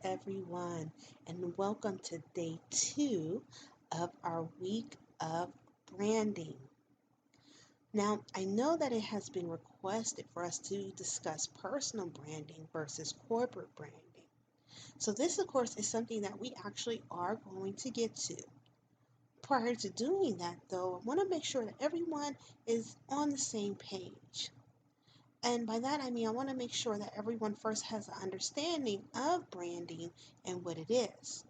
everyone, and welcome to day two of our week of branding. Now, I know that it has been requested for us to discuss personal branding versus corporate branding. So, this, of course, is something that we actually are going to get to. Prior to doing that, though, I want to make sure that everyone is on the same page. And by that I mean I want to make sure that everyone first has an understanding of branding and what it is.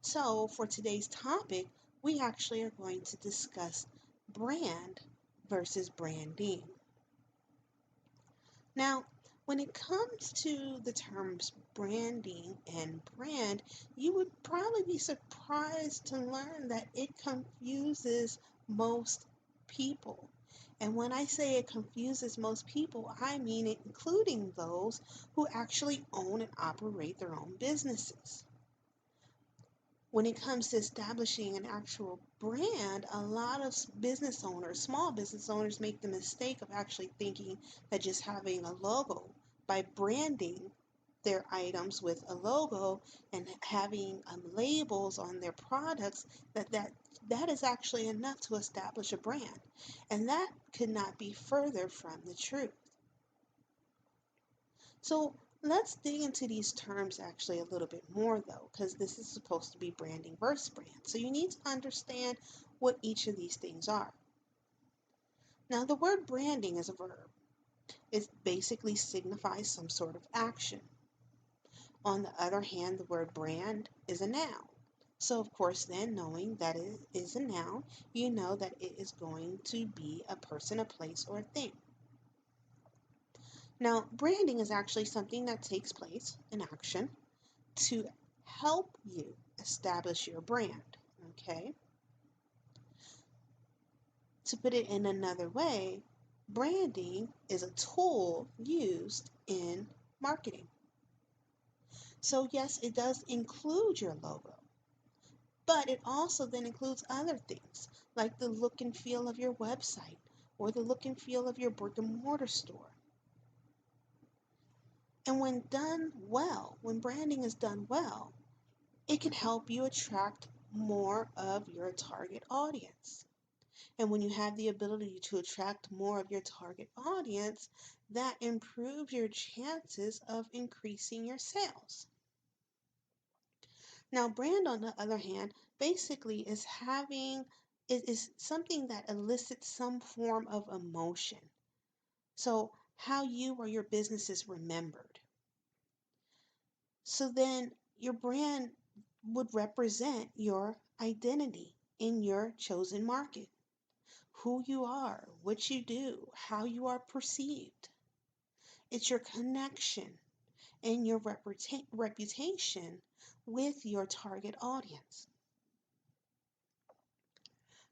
So, for today's topic, we actually are going to discuss brand versus branding. Now, when it comes to the terms branding and brand, you would probably be surprised to learn that it confuses most people. And when I say it confuses most people, I mean it including those who actually own and operate their own businesses. When it comes to establishing an actual brand, a lot of business owners, small business owners, make the mistake of actually thinking that just having a logo, by branding their items with a logo and having labels on their products, that is actually enough to establish a brand. And that could not be further from the truth. So let's dig into these terms actually a little bit more though, because this is supposed to be branding versus brand. So you need to understand what each of these things are. Now, the word branding is a verb. It basically signifies some sort of action. On the other hand, the word brand is a noun. So, of course, then knowing that it is a noun, you know that it is going to be a person, a place, or a thing. Now, branding is actually something that takes place in action to help you establish your brand. Okay? To put it in another way, branding is a tool used in marketing. So, yes, it does include your logo, but it also then includes other things like the look and feel of your website or the look and feel of your brick and mortar store. And when done well, when branding is done well, it can help you attract more of your target audience. And when you have the ability to attract more of your target audience, that improves your chances of increasing your sales. Now, brand, on the other hand, basically is having it is something that elicits some form of emotion. So, how you or your business is remembered. So then your brand would represent your identity in your chosen market, who you are, what you do, how you are perceived. It's your connection and your reputation with your target audience.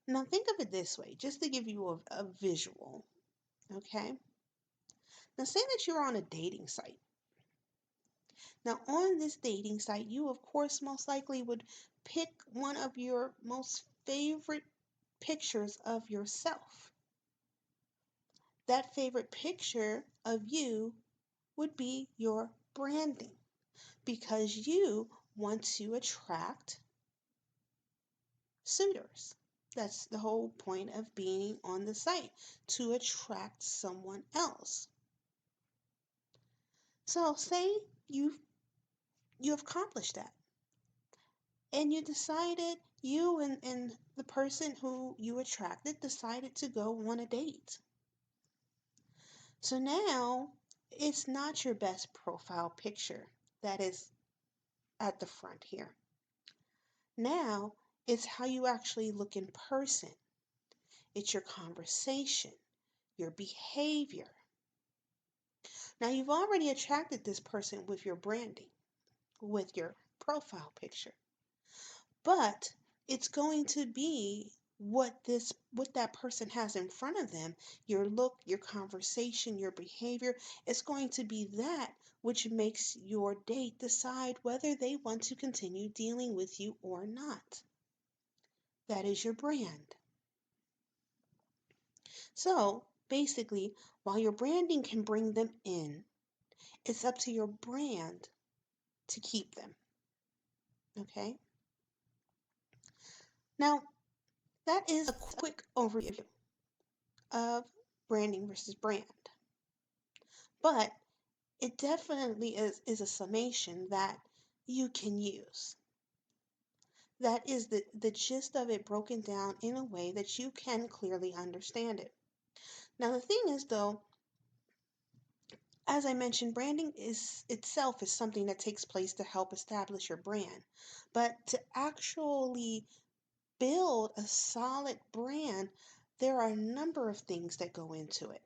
Now, think of it this way, just to give you a visual, okay? Now, say that you're on a dating site. Now, on this dating site, you, of course, most likely would pick one of your most favorite pictures of yourself. That favorite picture of you would be your branding because you want to attract suitors. That's the whole point of being on the site, to attract someone else. So say you've accomplished that and you decided and the person who you attracted decided to go on a date. So now it's not your best profile picture that is at the front here. Now it's how you actually look in person. It's your conversation, your behavior. Now you've already attracted this person with your branding, with your profile picture. But it's going to be what that person has in front of them, your look, your conversation, your behavior. It's going to be that which makes your date decide whether they want to continue dealing with you or not. That is your brand. So basically, while your branding can bring them in, it's up to your brand to keep them. Okay? Now, that is a quick overview of branding versus brand. But it definitely is a summation that you can use. That is the gist of it broken down in a way that you can clearly understand it. Now, the thing is, though, as I mentioned, branding is itself is something that takes place to help establish your brand. But to actually build a solid brand, there are a number of things that go into it.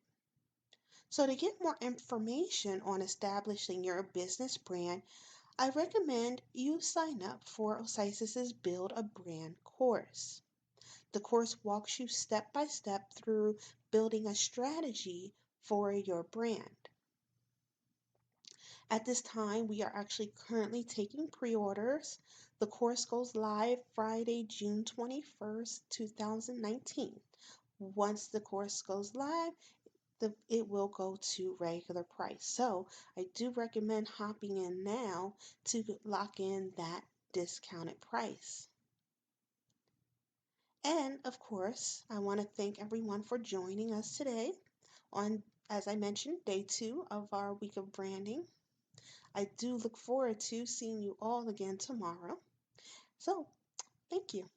So, to get more information on establishing your business brand, I recommend you sign up for Osisis' Build a Brand course. The course walks you step by step through building a strategy for your brand. At this time, we are actually currently taking pre orders. The course goes live Friday, June 21st, 2019. Once the course goes live, it will go to regular price. So I do recommend hopping in now to lock in that discounted price. And of course, I want to thank everyone for joining us today on, as I mentioned, day 2 of our week of branding. I do look forward to seeing you all again tomorrow. So, thank you.